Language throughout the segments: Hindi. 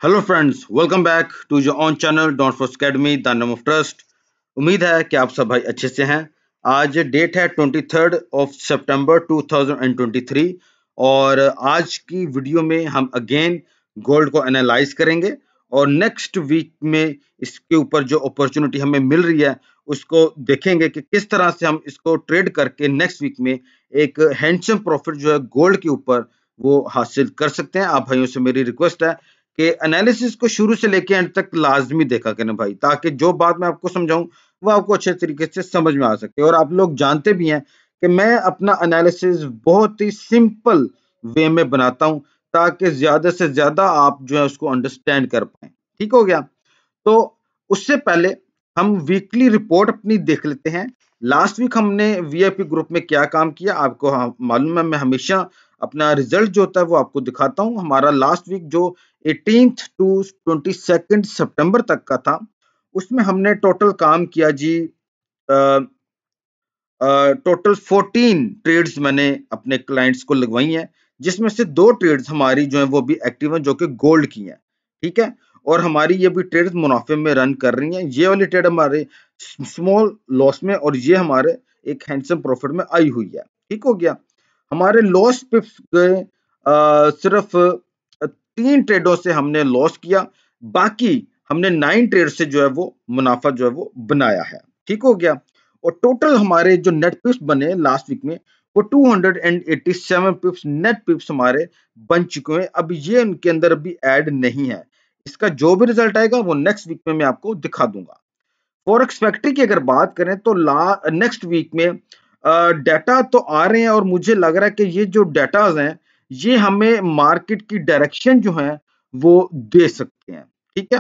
Hello friends, welcome back to your own channel dot for academy the name of trust. उम्मीद है कि आप सब भाई अच्छे से हैं। आज डेट है 23 सितंबर 2023 और आज की वीडियो में हम अगेन गोल्ड को एनालाइज करेंगे और नेक्स्ट वीक में इसके ऊपर जो अपॉर्चुनिटी हमें मिल रही है उसको देखेंगे कि किस तरह से हम इसको ट्रेड करके नेक्स्ट वीक में एक हैंडसम प्रॉफिट जो है गोल्ड के ऊपर वो हासिल कर सकते हैं। आप भाइयों से मेरी रिक्वेस्ट है कि एनालिसिस को शुरू से लेके एंड तक लाजमी देखा करें भाई, ताकि जो बात मैं आपको समझाऊं वो आपको अच्छे तरीके से समझ में आ सके। और आप लोग जानते भी हैं कि मैं अपना एनालिसिस बहुत ही सिंपल वे में बनाता हूं ताकि ज्यादा से ज्यादा आप जो है उसको अंडरस्टैंड कर पाए। ठीक हो गया? तो उससे पहले हम वीकली रिपोर्ट अपनी देख लेते हैं। लास्ट वीक हमने वीआईपी ग्रुप में क्या काम किया आपको मालूम है। मैं हमेशा अपना रिजल्ट जो होता है वो आपको दिखाता हूं। हमारा लास्ट वीक जो 18th टू 22nd सितंबर तक का था उसमें हमने टोटल काम किया जी। टोटल 14 ट्रेड्स मैंने अपने क्लाइंट्स को लगवाई हैं, जिसमें से 2 ट्रेड्स हमारी जो है वो भी एक्टिव हैं, जो कि गोल्ड की हैं। ठीक है? और हमारी ये भी ट्रेड्स मुनाफे में रन कर रही हैं। ये वाली ट्रेड हमारे स्मॉल लॉस में और ये हमारे एक हैंडसम प्रॉफिट में आई हुई है। ठीक हो गया? हमारे लॉस पिप्स गए सिर्फ 3 ट्रेडों से हमने लॉस किया, बाकी हमने 9 ट्रेड से जो है वो मुनाफा जो है वो बनाया है। ठीक हो गया? और टोटल हमारे जो नेट पिप्स बने लास्ट वीक में वो 287 पिप्स नेट पिप्स हमारे बन चुके हैं। अब ये उनके अंदर अभी ऐड नहीं है। इसका जो भी रिजल्ट आएगा वो नेक्स्ट वीक में मैं आपको दिखा दूंगा। फॉरेक्स फैक्ट्री की अगर बात करें तो नेक्स्ट वीक में डाटा तो आ रहे हैं और मुझे लग रहा है कि ये जो डाटाज हैं ये हमें मार्केट की डायरेक्शन जो है वो दे सकते हैं। ठीक है?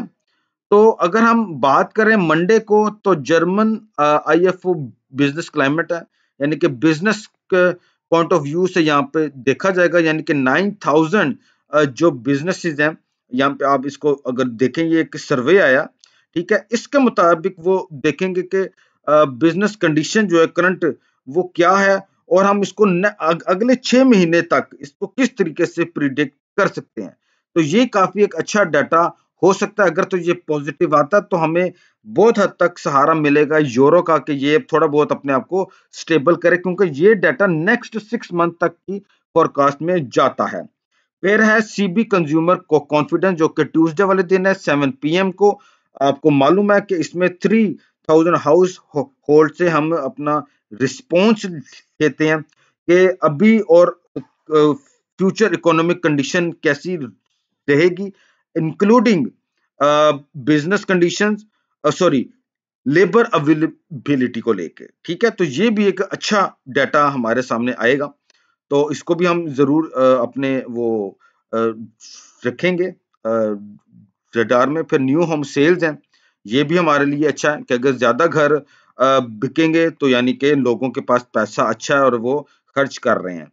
तो अगर हम बात करें मंडे को तो जर्मन आईएफओ बिजनेस क्लाइमेट है, यानी कि बिजनेस के पॉइंट ऑफ व्यू से यहाँ पे देखा जाएगा, यानी कि 9000 जो बिजनेसेस हैं यहाँ पे आप इसको अगर देखें, ये एक सर्वे आया। ठीक है? इसके मुताबिक वो देखेंगे कि बिजनेस कंडीशन जो है करंट वो क्या है और हम इसको अगले 6 महीने तक इसको किस तरीके से प्रिडिक्ट कर सकते हैं। तो ये काफी एक अच्छा डाटा हो सकता है। अगर तो ये पॉजिटिव आता तो हमें बहुत हद तक सहारा मिलेगा यूरो का कि ये थोड़ा बहुत अपने आप को स्टेबल करे, क्योंकि ये डाटा नेक्स्ट 6 मंथ तक की फोरकास्ट में जाता है। फिर है सीबी कंज्यूमर को कॉन्फिडेंस, जो कि ट्यूसडे वाले दिन है 7 PM को। आपको मालूम है कि इसमें 3000 हाउस होल्ड से हम अपना रिस्पॉन्स लेते हैं कि अभी और फ्यूचर इकोनॉमिक कंडीशन कैसी रहेगी, including business conditions, sorry labour availability को लेके। ठीक है? तो ये भी एक अच्छा डाटा हमारे सामने आएगा, तो इसको भी हम जरूर अपने वो अ, रखेंगे रडार में। फिर न्यू होम सेल्स हैं, ये भी हमारे लिए अच्छा है कि अगर ज्यादा घर बिकेंगे तो यानी कि लोगों के पास पैसा अच्छा है और वो खर्च कर रहे हैं।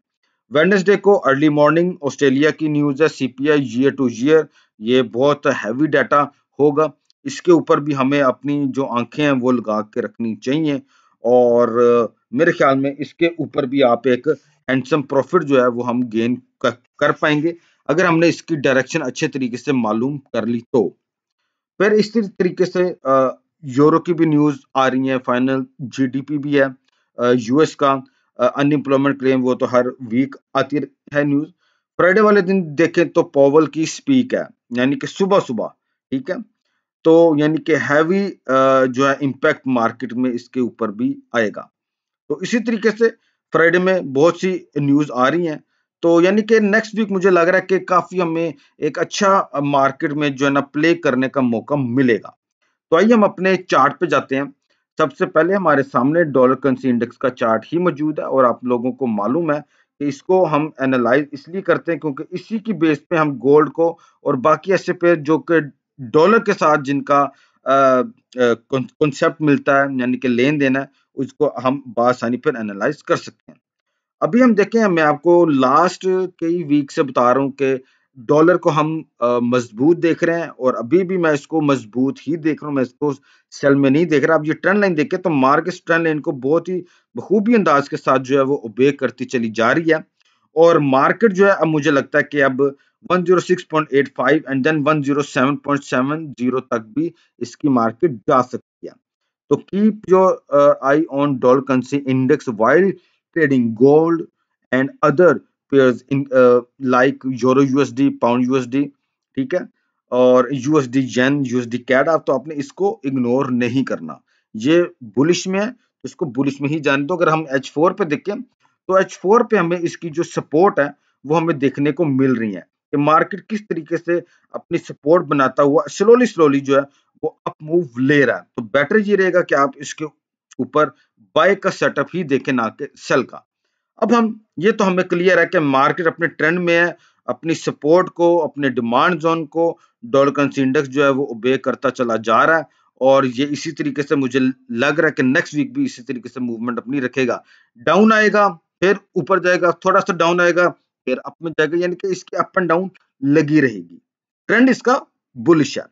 वेडनेसडे को अर्ली मॉर्निंग ऑस्ट्रेलिया की न्यूज है, सीपीआई ईयर टू ईयर, ये बहुत हैवी डाटा होगा। इसके ऊपर भी हमें अपनी जो आंखें हैं वो लगा के रखनी चाहिए और मेरे ख्याल में इसके ऊपर भी आप एक हैंडसम प्रॉफिट जो है वो हम गेन कर पाएंगे अगर हमने इसकी डायरेक्शन अच्छे तरीके से मालूम कर ली तो। फिर इसी तरीके से यूरो की भी न्यूज आ रही है, फाइनल जीडीपी भी है यूएस का, अनएम्प्लॉयमेंट क्लेम वो तो हर वीक आती है न्यूज। फ्राइडे वाले दिन देखें तो पॉवल की स्पीक है, यानी कि सुबह सुबह। ठीक है? तो यानी कि हैवी जो है इम्पैक्ट मार्केट में इसके ऊपर भी आएगा। तो इसी तरीके से फ्राइडे में बहुत सी न्यूज आ रही हैं, तो यानी कि नेक्स्ट वीक मुझे लग रहा है कि काफी हमें एक अच्छा मार्केट में जो है ना प्ले करने का मौका मिलेगा। तो आइए हम अपने चार्ट पे जाते हैं। सबसे पहले हमारे सामने डॉलर करेंसी इंडेक्स का चार्ट ही मौजूद है और आप लोगों को मालूम है कि इसको हम एनालाइज इसलिए करते हैं क्योंकि इसी की बेस पे हम गोल्ड को और बाकी ऐसे पे जो कि डॉलर के साथ जिनका कॉन्सेप्ट मिलता है, यानी कि लेन देन है, उसको हम बआसानी फिर एनालाइज कर सकते हैं। अभी हम देखें, मैं आपको लास्ट कई वीक से बता रहा हूँ कि डॉलर को हम मजबूत देख रहे हैं और अभी भी मैं इसको मजबूत ही देख रहा हूँ, मैं इसको सेल में नहीं देख रहा। अब ये ट्रेंड लाइन देखें तो मार्केट ट्रेंड लाइन को बहुत ही बखूबी अंदाज के साथ जो है वो ओबे करती चली जा रही है और मार्केट जो है अब मुझे लगता है कि अब 106.85 एंड देन 107.70 तक भी इसकी मार्केट जा सकती है। तो keep your I on dollar currency index while trading gold and other pairs in like euro USD, pound USD, ठीक है, और यूएसडी जेन, यूएसडी कैड। आप तो आपने इसको इग्नोर नहीं करना। ये बुलिश में है तो इसको बुलिश में ही जाने दो। अगर हम H4 पे देखें तो H4 पे हमें इसकी जो सपोर्ट है वो हमें देखने को मिल रही है कि मार्केट किस तरीके से अपनी सपोर्ट बनाता हुआ स्लोली स्लोली जो है वो अप मूव ले रहा है। तो बेटर ये रहेगा कि आप इसके ऊपर बाय का सेटअप ही देखें, ना कि सेल का। अब हम ये तो हमें क्लियर है कि मार्केट अपने ट्रेंड में है, अपनी सपोर्ट को, अपने डिमांड जोन को डॉलर करेंसी इंडेक्स जो है वो ओबे करता चला जा रहा है, और ये इसी तरीके से मुझे लग रहा है कि नेक्स्ट वीक भी इसी तरीके से मूवमेंट अपनी रखेगा। डाउन आएगा, फिर ऊपर जाएगा, थोड़ा सा डाउन आएगा, फिर अप में जाएगा, यानी कि इसकी अप एंड डाउन लगी रहेगी। ट्रेंड इसका बुलिश है।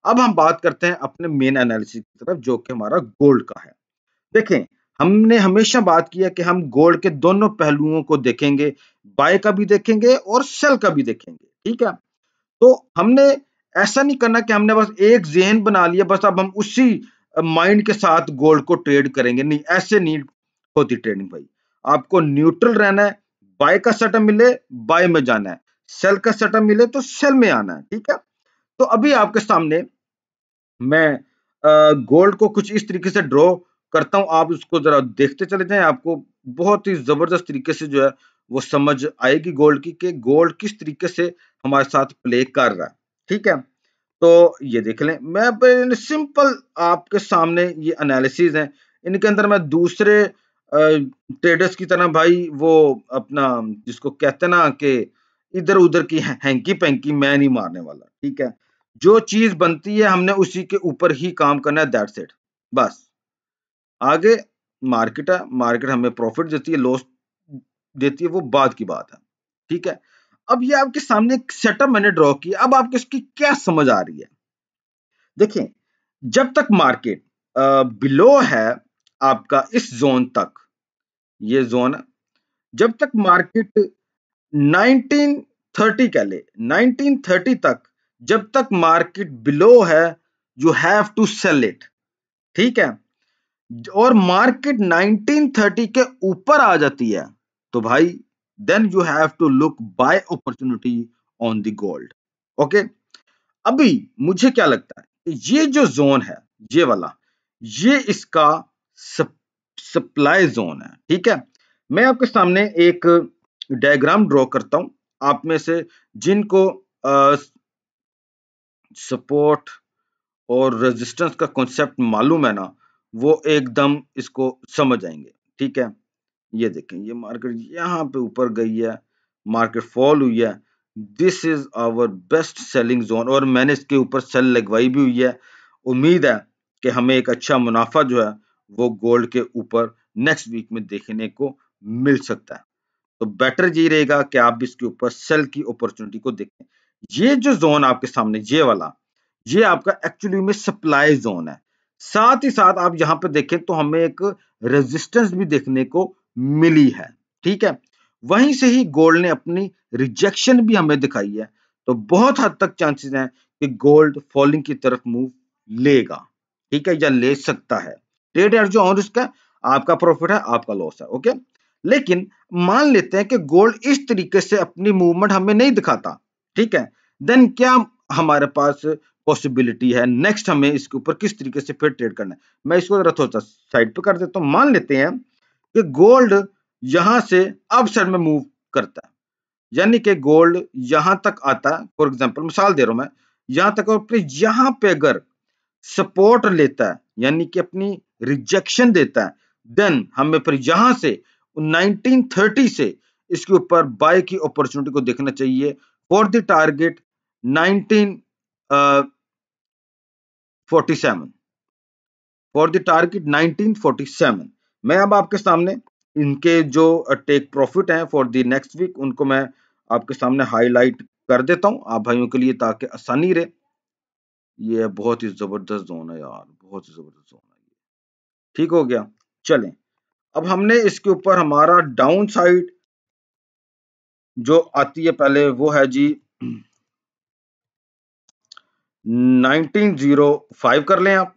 अब हम बात करते हैं अपने मेन एनालिसिस की तरफ, जो कि हमारा गोल्ड का है। देखें, हमने हमेशा बात किया कि हम गोल्ड के दोनों पहलुओं को देखेंगे, बाय का भी देखेंगे और सेल का भी देखेंगे, ठीक है। तो हमने ऐसा नहीं करना कि हमने बस एक ज़हन बना लिया, बस अब हम उसी माइंड के साथ गोल्ड को ट्रेड करेंगे। नहीं, ऐसे नहीं होती ट्रेडिंग भाई। आपको न्यूट्रल रहना है, बाय का सेटअप मिले बाय में जाना है, सेल का सेटअप मिले तो सेल में आना है, ठीक है। तो अभी आपके सामने मैं गोल्ड को कुछ इस तरीके से ड्रॉ करता हूं, आप उसको जरा देखते चले जाएं। आपको बहुत ही जबरदस्त तरीके से जो है वो समझ आएगी गोल्ड की, कि गोल्ड किस तरीके से हमारे साथ प्ले कर रहा है, ठीक है। तो ये देख लें, मैं सिंपल आपके सामने ये एनालिसिस है। इनके अंदर मैं दूसरे ट्रेडर्स की तरह भाई वो अपना जिसको कहते हैं ना कि इधर उधर की हैंकी पैंकी मैं नहीं मारने वाला, ठीक है। जो चीज बनती है हमने उसी के ऊपर ही काम करना है, दैट्स इट, बस। आगे मार्केट है, मार्केट हमें प्रॉफिट देती है, लॉस देती है, वो बाद की बात है, ठीक है। अब ये आपके सामने एक सेटअप मैंने ड्रॉ किया, अब आपको इसकी क्या समझ आ रही है? देखें, जब तक मार्केट बिलो है आपका इस जोन तक, ये जोन है, जब तक मार्केट 1930 कह ले, 1930 तक जब तक मार्केट बिलो है, you have to sell it, ठीक है। और मार्केट 1930 के ऊपर आ जाती है तो भाई then you have to look buy opportunity on the gold, okay. अभी मुझे क्या लगता है, ये जो जोन है, ये वाला, ये इसका सप्लाई जोन है, ठीक है। मैं आपके सामने एक डायग्राम ड्रॉ करता हूं, आप में से जिनको सपोर्ट और रेजिस्टेंस का कॉन्सेप्ट मालूम है ना, वो एकदम इसको समझ आएंगे, ठीक है। ये देखें, ये मार्केट यहाँ पे ऊपर गई है, मार्केट फॉल हुई है, this is our best selling zone, और मैंने इसके ऊपर सेल लगवाई भी हुई है। उम्मीद है कि हमें एक अच्छा मुनाफा जो है वो गोल्ड के ऊपर नेक्स्ट वीक में देखने को मिल सकता है। तो बेटर यही रहेगा कि आप इसके ऊपर सेल की अपॉर्चुनिटी को देखें। ये जो जोन आपके सामने, ये वाला, ये आपका एक्चुअली में सप्लाई जोन है। साथ ही साथ आप यहां पे देखें तो हमें एक रेजिस्टेंस भी देखने को मिली है, ठीक है। वहीं से ही गोल्ड ने अपनी रिजेक्शन भी हमें दिखाई है। तो बहुत हद तक चांसेस हैं कि गोल्ड फॉलिंग की तरफ मूव लेगा, ठीक है, या ले सकता है। ट्रेड एट जो ऑन रिस्क है, आपका प्रॉफिट है, आपका लॉस है, ओके। लेकिन मान लेते हैं कि गोल्ड इस तरीके से अपनी मूवमेंट हमें नहीं दिखाता, ठीक है। देन क्या हमारे पास पॉसिबिलिटी है नेक्स्ट हमें इसके ऊपर किस तरीके से फिर ट्रेड करना है? मैं इसको जरा थोड़ा सा साइड पे कर देता हूं। मान लेते हैं कि गोल्ड यहां से अप साइड में मूव करता है, यानी कि गोल्ड यहां तक आता है, फॉर एग्जांपल मिसाल दे रहा हूं मैं, यहां तक, और फिर यहां पे अगर सपोर्ट लेता है, यानी कि अपनी रिजेक्शन देता है, देन हमें फिर यहां से 1930 से इसके ऊपर बाय की अपॉर्चुनिटी को देखना चाहिए for the target 1947, for the target 1947। मैं अब आपके सामने इनके जो टेक प्रॉफिट हैं फॉर द नेक्स्ट वीक, उनको मैं आपके सामने हाईलाइट कर देता हूं आप भाइयों के लिए, ताकि आसानी रहे। ये बहुत ही जबरदस्त जोन है यार, बहुत ही जबरदस्त जोन है ये, ठीक हो गया। चलें, अब हमने इसके ऊपर हमारा डाउन साइड जो आती है पहले, वो है जी 1905 कर लें आप,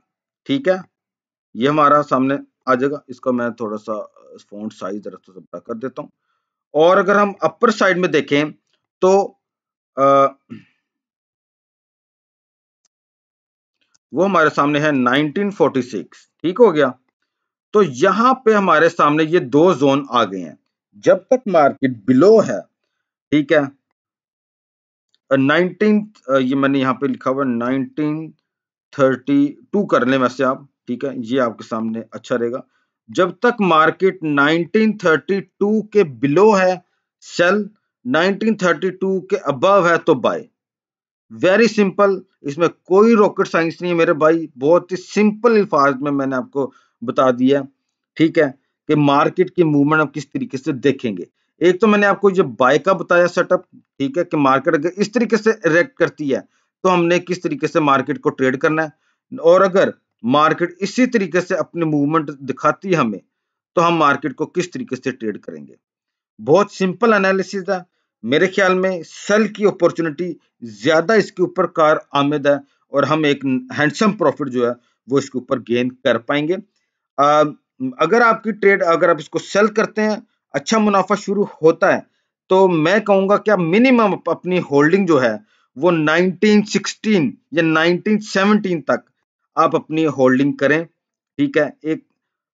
ठीक है, ये हमारा सामने आ जाएगा। इसका मैं थोड़ा सा फॉन्ट साइज जरा सा बड़ा कर देता हूँ। और अगर हम अपर साइड में देखें तो वो हमारे सामने है 1946, ठीक हो गया। तो यहां पे हमारे सामने ये दो जोन आ गए हैं। जब तक मार्केट बिलो है, ठीक है, 19 ये मैंने यहाँ पे लिखा हुआ 1932 कर लें वैसे आप, ठीक है, ये आपके सामने अच्छा रहेगा। जब तक मार्केट 1932 के बिलो है सेल, 1932 के अबव है तो बाय। वेरी सिंपल, इसमें कोई रॉकेट साइंस नहीं है मेरे भाई, बहुत ही सिंपल अल्फाज में मैंने आपको बता दिया, ठीक है, कि मार्केट की मूवमेंट आप किस तरीके से देखेंगे। एक तो मैंने आपको ये बाय का बताया सेटअप, ठीक है, कि मार्केट अगर इस तरीके से रिएक्ट करती है तो हमने किस तरीके से मार्केट को ट्रेड करना है, और अगर मार्केट इसी तरीके से अपनी मूवमेंट दिखाती है हमें, तो हम मार्केट को किस तरीके से ट्रेड करेंगे। बहुत सिंपल एनालिसिस है। मेरे ख्याल में सेल की अपॉर्चुनिटी ज्यादा इसके ऊपर कार आमद है, और हम एक हैंडसम प्रॉफिट जो है वो इसके ऊपर गेन कर पाएंगे। अगर आपकी ट्रेड, अगर आप इसको सेल करते हैं, अच्छा मुनाफा शुरू होता है, तो मैं कहूंगा कि आप मिनिमम अपनी होल्डिंग जो है वो 1916 या 1917 तक आप अपनी होल्डिंग करें, ठीक है। एक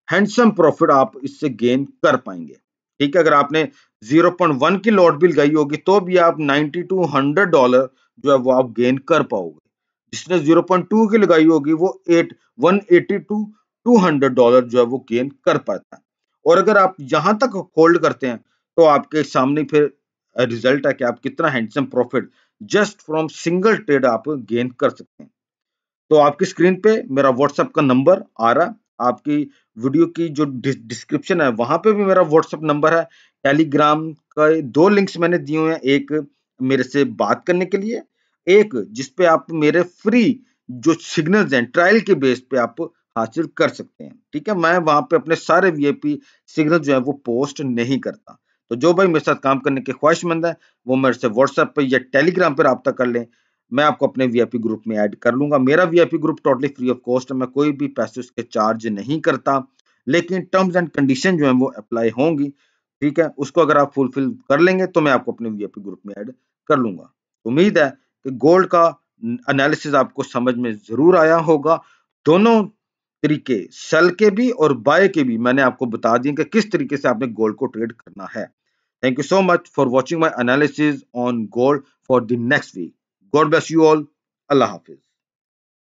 हैंडसम प्रॉफिट आप इससे गेन कर पाएंगे, ठीक है। अगर आपने 0.1 की लॉट भी लगाई होगी तो भी आप $90 to $100 जो है वो आप गेन कर पाओगे। जिसने 0.2 की लगाई होगी वो 180 to $200 जो है वो गेन कर पाता है। और अगर आप यहां तक होल्ड करते हैं तो आपके सामने फिर रिजल्ट है कि आप कितना handsome profit just from single trade आप गेन कर सकते हैं। तो आपकी स्क्रीन पे मेरा व्हाट्सएप का नंबर आ रहा है, आपकी वीडियो की जो डिस्क्रिप्शन है वहां पे भी मेरा व्हाट्सएप नंबर है। टेलीग्राम का दो लिंक्स मैंने दिए हुए हैं, एक मेरे से बात करने के लिए, एक जिसपे आप मेरे फ्री जो सिग्नल्स हैं ट्रायल के बेस पे आप हासिल कर सकते हैं, ठीक है। मैं वहां पे अपने सारे वीआईपी सिग्नल जो है वो पोस्ट नहीं करता। तो जो भाई मेरे साथ काम करने के ख्वाहिशमंद है वो मेरे से व्हाट्सएप पे या टेलीग्राम पे रब्ता कर लें, मैं आपको अपने वीआईपी ग्रुप में ऐड कर लूंगा। मेरा VIP group totally free of cost है, मैं कोई भी पैसे उसके चार्ज नहीं करता, लेकिन टर्म्स एंड कंडीशन जो है वो अप्लाई होंगी, ठीक है। उसको अगर आप फुलफिल कर लेंगे तो मैं आपको अपने वीआईपी ग्रुप में ऐड कर लूंगा। उम्मीद है कि गोल्ड का एनालिसिस आपको समझ में जरूर आया होगा। दोनों तरीके, सेल के भी और बाय के भी, मैंने आपको बता दिए कि किस तरीके से आपने गोल्ड को ट्रेड करना है। Thank you so much for watching my analysis on gold for the next week. God bless you all. Allah Hafiz.